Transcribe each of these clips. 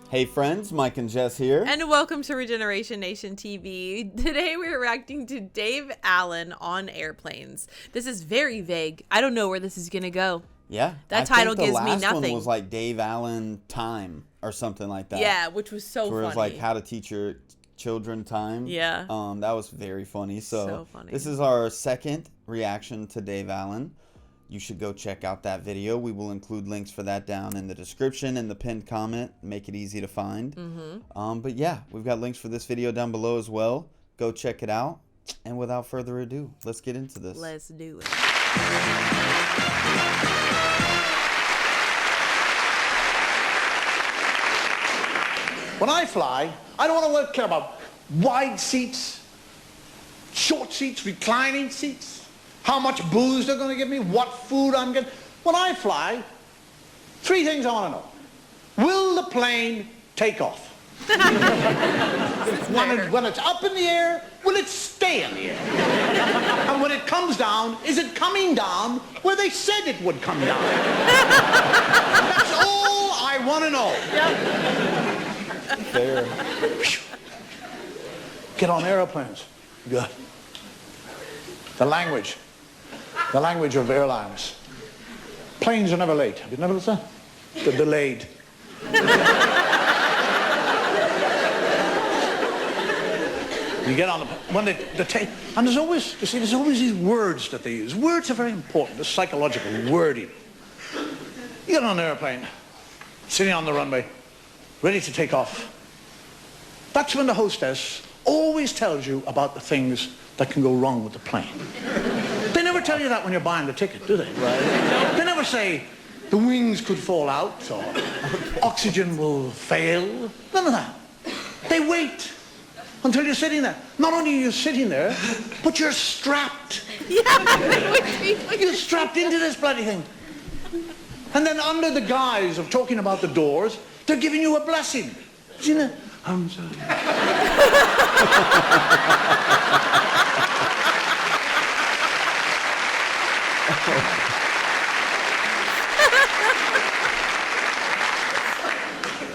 Hey friends, Mike and Jess here. And welcome to Regeneration Nation TV. Today we're reacting to Dave Allen on airplanes. This is very vague. I don't know where this is going to go. Yeah. That title gives me The last nothing. one was like Dave Allen Time or something like that. Yeah, which was so where funny. it was like how to teach your children time. Yeah. That was very funny. So funny. This is our second reaction to Dave Allen. You should go check out that video. We will include links for that down in the description and the pinned comment. Make it easy to find. But yeah, we've got links for this video down below as well. Go check it out. And without further ado, let's get into this. Let's do it. When I fly, I don't want to care about wide seats, short seats, reclining seats, how much booze they're going to give me, what food I'm getting. When I fly, three things I want to know. Will the plane take off? When it's up in the air, will it stay in the air? And when it comes down, is it coming down where they said it would come down? That's all I want to know. Fair. Get on airplanes. Good. The language of airlines. Planes are never late. Have you never noticed that? They're delayed. You get on the when they take, and there's always these words that they use. Words are very important. The psychological wording. You get on an airplane, sitting on the runway, ready to take off. That's when the hostess always tells you about the things that can go wrong with the plane. They never tell you that when you're buying the ticket, do they? Right. They never say the wings could fall out or oxygen will fail. None of that. They wait until you're sitting there. Not only are you sitting there, but you're strapped. You're strapped into this bloody thing. And then under the guise of talking about the doors, they're giving you a blessing. You know, I'm sorry.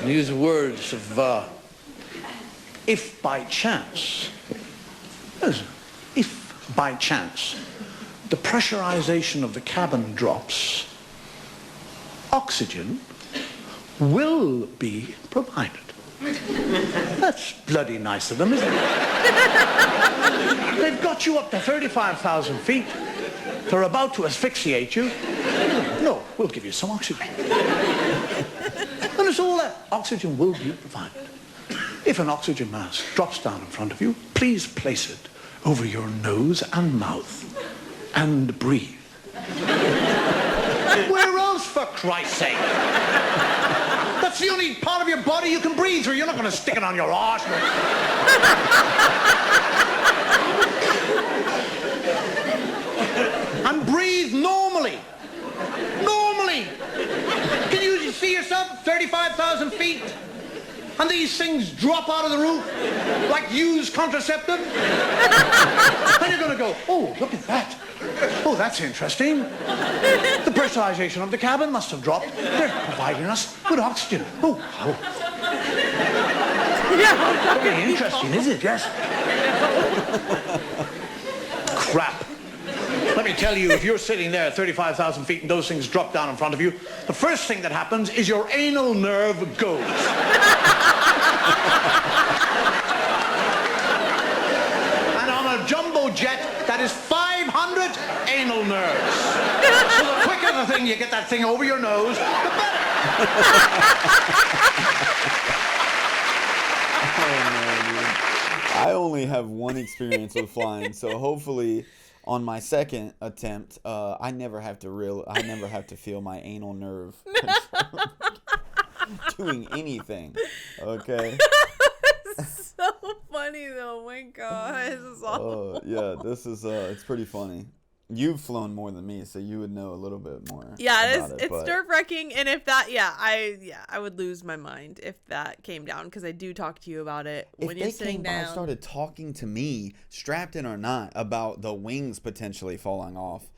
Use words of if by chance the pressurization of the cabin drops, oxygen will be provided. That's bloody nice of them, isn't it? They've got you up to 35,000 feet. They're about to asphyxiate you. No, we'll give you some oxygen. And it's all that. Oxygen will be provided. If an oxygen mask drops down in front of you, please place it over your nose and mouth and breathe. Where else, for Christ's sake? That's the only part of your body you can breathe through. You're not going to stick it on your arse. And breathe normally. Normally. Can you see yourself 35,000 feet? And these things drop out of the roof like used contraceptive? And you're going to go, oh, look at that. Oh, that's interesting. The pressurization of the cabin must have dropped. They're providing us with oxygen. Oh. Very interesting, is it? Yes. Crap. Let me tell you, if you're sitting there at 35,000 feet and those things drop down in front of you, the first thing that happens is your anal nerve goes. And on a jumbo jet, that is 500 anal nerves. So the quicker the thing you get that thing over your nose, the better. I only have one experience with flying, so hopefully on my second attempt, I never have to feel my anal nerve doing anything. Okay. So funny though. Oh my God, this is awful. Yeah, this is it's pretty funny. You've flown more than me, so you would know a little bit more. Yeah, it's nerve-wracking, and if that, I would lose my mind if that came down, because I do talk to you about it when you're sitting down. If they came by, started talking to me, strapped in or not, about the wings potentially falling off,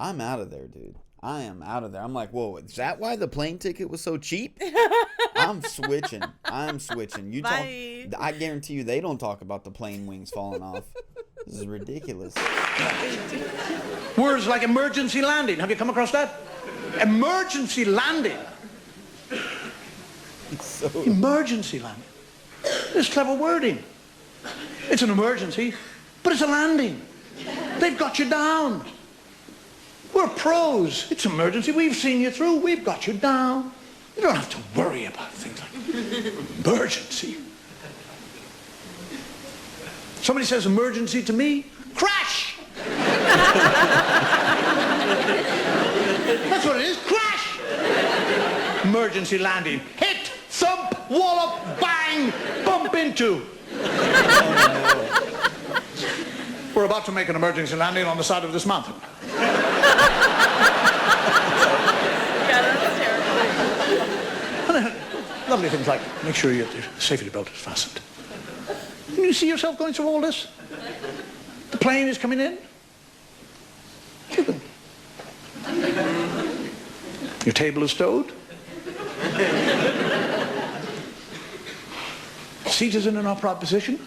I'm out of there, dude. I am out of there. I'm like, whoa, is that why the plane ticket was so cheap? I'm switching. You talk. Bye. I guarantee you they don't talk about the plane wings falling off. This is ridiculous. Words like emergency landing. Have you come across that? Emergency landing. Emergency landing. It's clever wording. It's an emergency, but it's a landing. They've got you down. We're pros. It's emergency. We've seen you through. We've got you down. You don't have to worry about things like emergency. Somebody says emergency to me, crash. That's what it is, crash. Emergency landing. Hit, thump, wallop, bang, bump into. We're about to make an emergency landing on the side of this mountain. Lovely things like make sure your safety belt is fastened. Can you see yourself going through all this? The plane is coming in. Your table is stowed. Seat is in an upright position.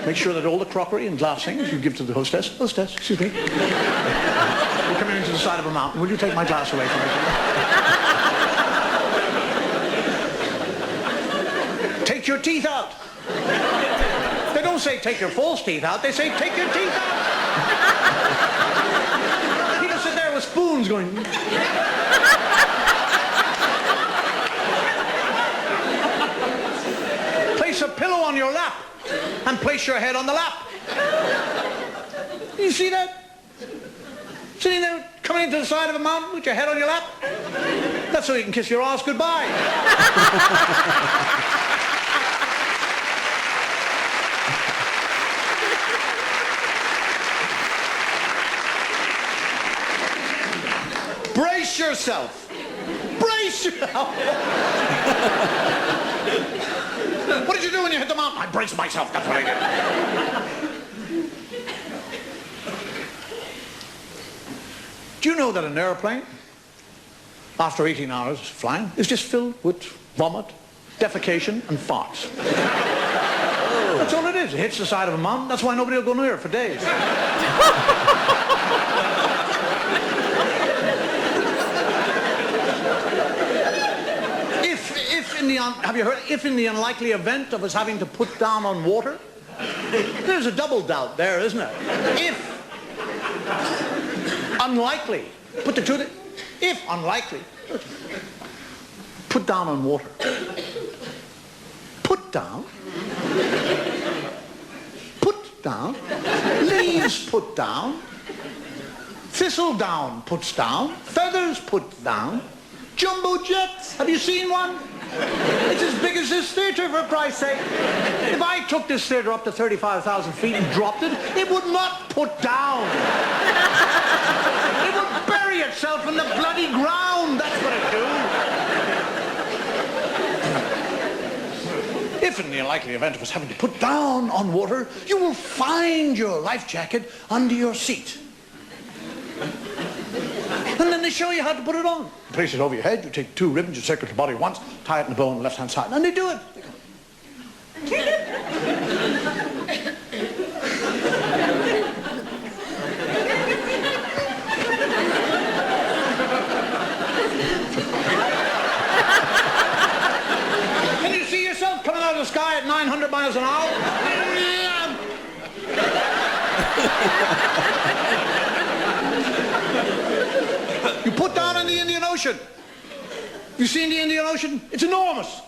Make sure that all the crockery and glass things you give to the hostess. Hostess, excuse me. We're coming into the side of a mountain. Will you take my glass away from me? Take your teeth out. They don't say take your false teeth out. They say take your teeth out. People sit there with spoons going. Place a pillow on your lap and place your head on the lap. You see that? Sitting there coming into the side of a mountain with your head on your lap. That's so you can kiss your ass goodbye. Brace yourself. Brace yourself. What did you do when you hit the mountain? I braced myself. That's what I did. Do you know that an airplane, after 18 hours flying, is just filled with vomit, defecation, and farts? That's all it is. It hits the side of a mountain. That's why nobody will go near it for days. Have you heard? If in the unlikely event of us having to put down on water, there's a double doubt there, isn't it? If unlikely, put the two. If unlikely, put down on water. Put down. Put down. Leaves put down. Thistle down puts down. Feathers put down. Jumbo jets. Have you seen one? It's as big as this theatre, for Christ's sake. If I took this theatre up to 35,000 feet and dropped it, it would not put down. It would bury itself in the bloody ground. That's what it'd do. If in the unlikely event of us having to put down on water, you will find your life jacket under your seat. And then they show you how to put it on. You place it over your head, you take 2 ribbons, you circle the body once, tie it in the bow on the left-hand side, and they do it. Can you see yourself coming out of the sky at 900 miles an hour? You put down in the Indian Ocean. You seen the Indian Ocean? It's enormous.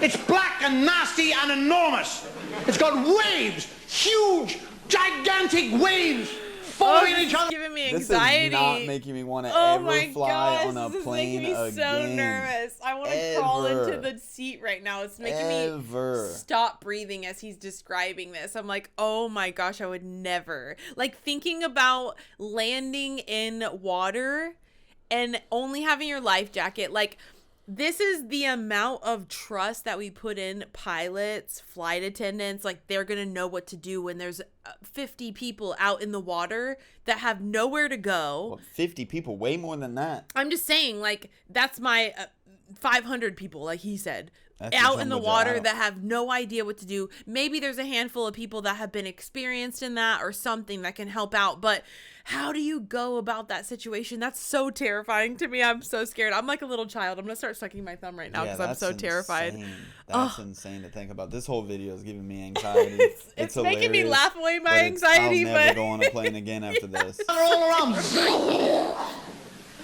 It's black and nasty and enormous. It's got waves, huge, gigantic waves following each other. Giving me anxiety. This is not making me want to ever fly on a plane again. This is making me so nervous. I want to crawl into the seat right now. It's making me stop breathing as he's describing this. I'm like, oh my gosh, I would never. Like thinking about landing in water and only having your life jacket. Like This is the amount of trust that we put in pilots, flight attendants. Like, they're going to know what to do when there's 50 people out in the water that have nowhere to go. Well, 50 people, way more than that. I'm just saying, like, that's my 500 people, like he said. That's out in the water that have no idea what to do. Maybe there's a handful of people that have been experienced in that or something that can help out. But how do you go about that situation? That's so terrifying to me. I'm so scared. I'm like a little child. I'm going to start sucking my thumb right now because I'm so terrified. That's insane to think about. This whole video is giving me anxiety. It's making me laugh away my anxiety. I'll never go on a plane again after this. They're all around.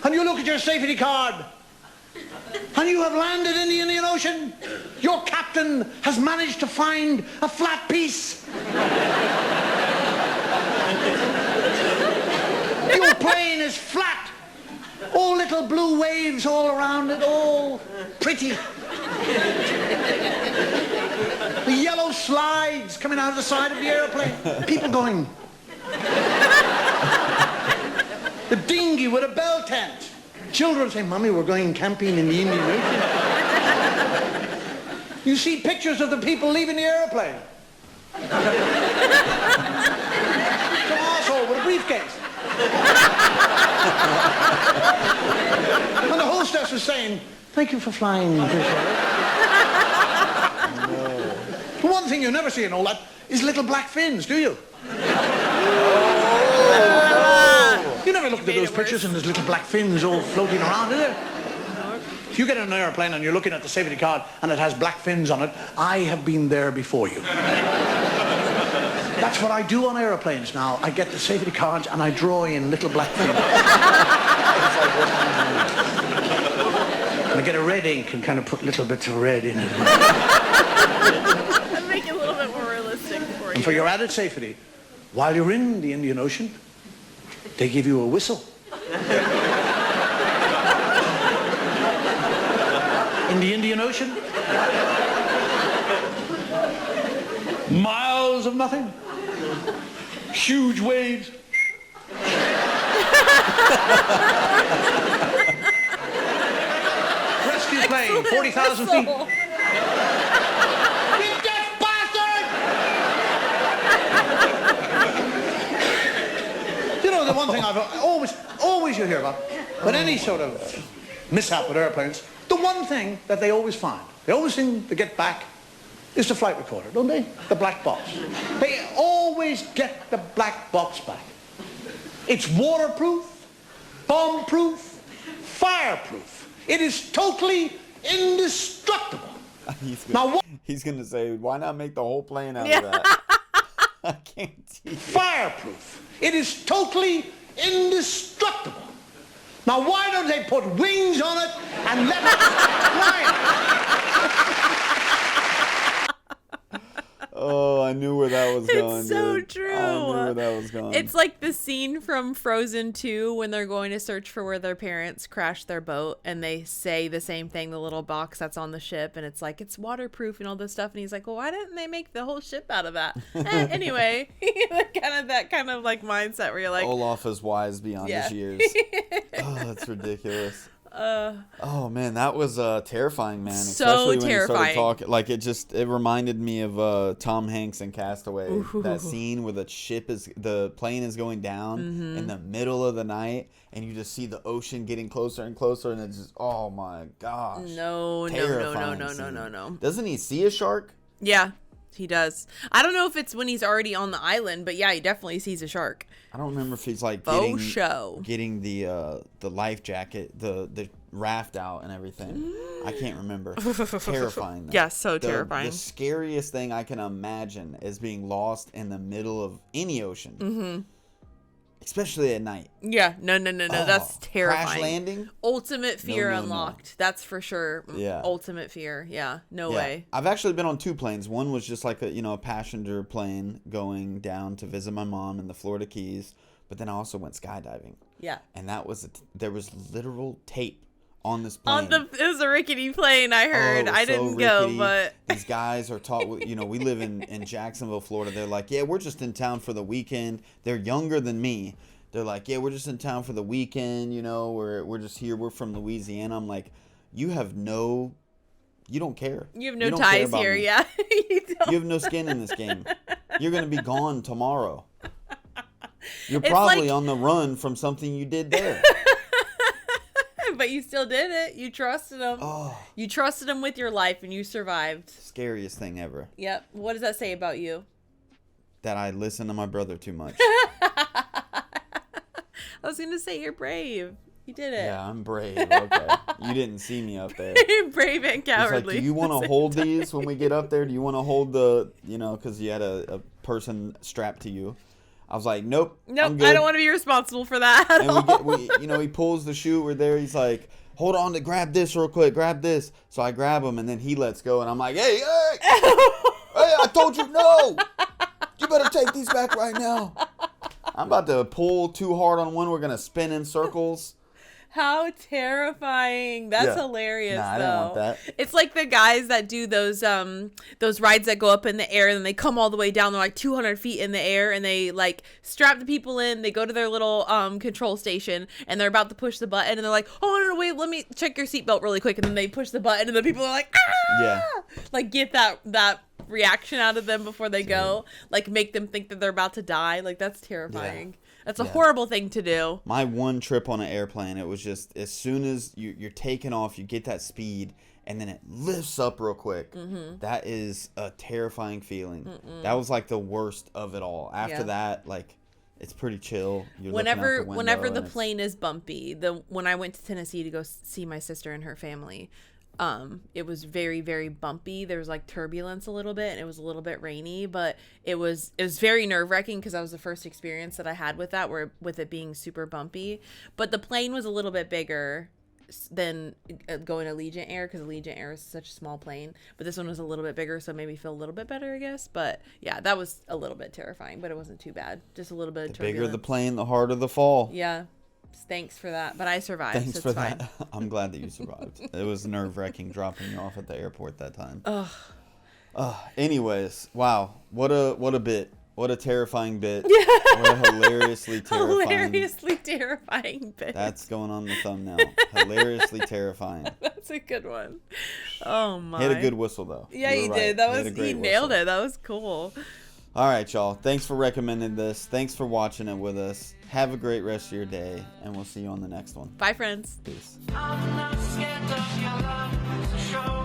And you look at your safety card. And you have landed in the Indian Ocean. Your captain has managed to find a flat piece. Your plane is flat. All little blue waves all around it, all pretty. The yellow slides coming out of the side of the airplane. People going. The dinghy with a bell tent. Children say, Mommy, we're going camping in the Indian Ocean. You see pictures of the people leaving the airplane. Some asshole with a briefcase. And the hostess was saying, thank you for flying this way. The one thing you never see in all that is little black fins, do you? You never looked at those pictures and there's little black fins all floating around, is there? If you get in an airplane and you're looking at the safety card and it has black fins on it, I have been there before you. That's what I do on airplanes now. I get the safety cards and I draw in little black fins. And I get a red ink and kind of put little bits of red in it. Make it a little bit more realistic for you. And for your added safety, while you're in the Indian Ocean, they give you a whistle. In the Indian Ocean, miles of nothing, huge waves. Rescue plane, 40,000 feet. You deaf bastard! You know, the one thing I've always you hear about, but any sort of mishap with airplanes, the one thing that they always find, the only thing to get back is the flight recorder, don't they? The black box. They always get the black box back. It's waterproof, bomb-proof, fireproof. It is totally indestructible. He's gonna say, why not make the whole plane out of that? I can't see it. Fireproof. It is totally indestructible. Now, why don't they put wings on it and let it fly? Oh, I knew where that was going. It's so dude. true. I knew where that was going. It's like the scene from Frozen 2 when they're going to search for where their parents crashed their boat and they say the same thing, the little box that's on the ship, and it's like, it's waterproof and all this stuff. And he's like, well, why didn't they make the whole ship out of that? Anyway, that kind of like mindset where you're like, Olaf is wise beyond his years. Oh, that's ridiculous. Oh man, that was terrifying, man. So Especially when terrifying. he started talking, like it reminded me of Tom Hanks in Castaway. Ooh. That scene where the plane is going down in the middle of the night, and you just see the ocean getting closer and closer, and it's just, oh my gosh. No. Doesn't he see a shark? Yeah, he does. I don't know if it's when he's already on the island, but yeah, he definitely sees a shark. I don't remember if he's like getting the life jacket, the raft out and everything. I can't remember. Terrifying. Though. Yeah, so terrifying. The scariest thing I can imagine is being lost in the middle of any ocean. Mm-hmm. Especially at night. Yeah, no. That's terrifying. Crash landing? Ultimate fear unlocked. No. That's for sure. Yeah. Ultimate fear. Yeah, no way. I've actually been on 2 planes. One was just like a passenger plane going down to visit my mom in the Florida Keys. But then I also went skydiving. Yeah. And there was literal tape on this plane. It was a rickety plane, I heard. I didn't go, but these guys are taught. We live in Jacksonville, Florida. They're like, yeah, we're just in town for the weekend. They're younger than me. They're like, yeah, we're just in town for the weekend. We're just here. We're from Louisiana. I'm like, you don't care. You have no don't care ties about here, me. yeah. You have no skin in this game. You're going to be gone tomorrow. You're It's probably like- on the run from something you did there. But you still did it. You trusted him. Oh, You trusted him with your life, and you survived. scariest thing ever. Yep. What does that say about you? That I listen to my brother too much. I was going to say you're brave. You did it. Yeah, I'm brave. Okay. You didn't see me up there. Brave and He's like, cowardly. do you want to hold these when we get up there? Do you want to hold the, because you had a person strapped to you. I was like, nope. Nope, I'm good. I don't want to be responsible for that at all. And he pulls the chute. We're there. He's like, hold on to grab this real quick. Grab this. So I grab him, and then he lets go, and I'm like, hey, I told you no. You better take these back right now. I'm about to pull too hard on one. We're gonna spin in circles. How terrifying. That's Yeah. hilarious, Nah, I though. didn't want that. It's like the guys that do those rides that go up in the air and then they come all the way down. They're like 200 feet in the air and they like strap the people in. They go to their little control station and they're about to push the button and they're like, oh, no, wait, let me check your seatbelt really quick. And then they push the button and the people are like, ah! Yeah. Like get that reaction out of them before they go. Like make them think that they're about to die. Like that's terrifying. Yeah. That's a horrible thing to do. My one trip on an airplane, it was just as soon as you're taking off, you get that speed, and then it lifts up real quick. Mm-hmm. That is a terrifying feeling. That was like the worst of it all. After that, like, it's pretty chill. You're Whenever looking out the window the and plane is bumpy, when I went to Tennessee to go see my sister and her family, it was very, very bumpy. There was like turbulence a little bit and it was a little bit rainy, but it was very nerve-wracking because that was the first experience that I had with that, with it being super bumpy. But the plane was a little bit bigger than going to Allegiant Air because Allegiant Air is such a small plane, but this one was a little bit bigger, so it made me feel a little bit better, I guess. But yeah, that was a little bit terrifying, but it wasn't too bad. Just a little bit of the turbulence. bigger the plane, the harder the fall. Yeah. Thanks for that. But I survived. Thanks so for it's fine. that. I'm glad that you survived. It was nerve-wracking dropping you off at the airport that time. Anyways, wow. What a bit. What a terrifying bit. What a hilariously terrifying bit. That's going on the thumbnail. Hilariously terrifying. That's a good one. Oh my. He had a good whistle though. Yeah, You he were did. right. He nailed it. That was cool. All right, y'all. Thanks for recommending this. Thanks for watching it with us. Have a great rest of your day, and we'll see you on the next one. Bye, friends. Peace. I'm not scared of your love, so show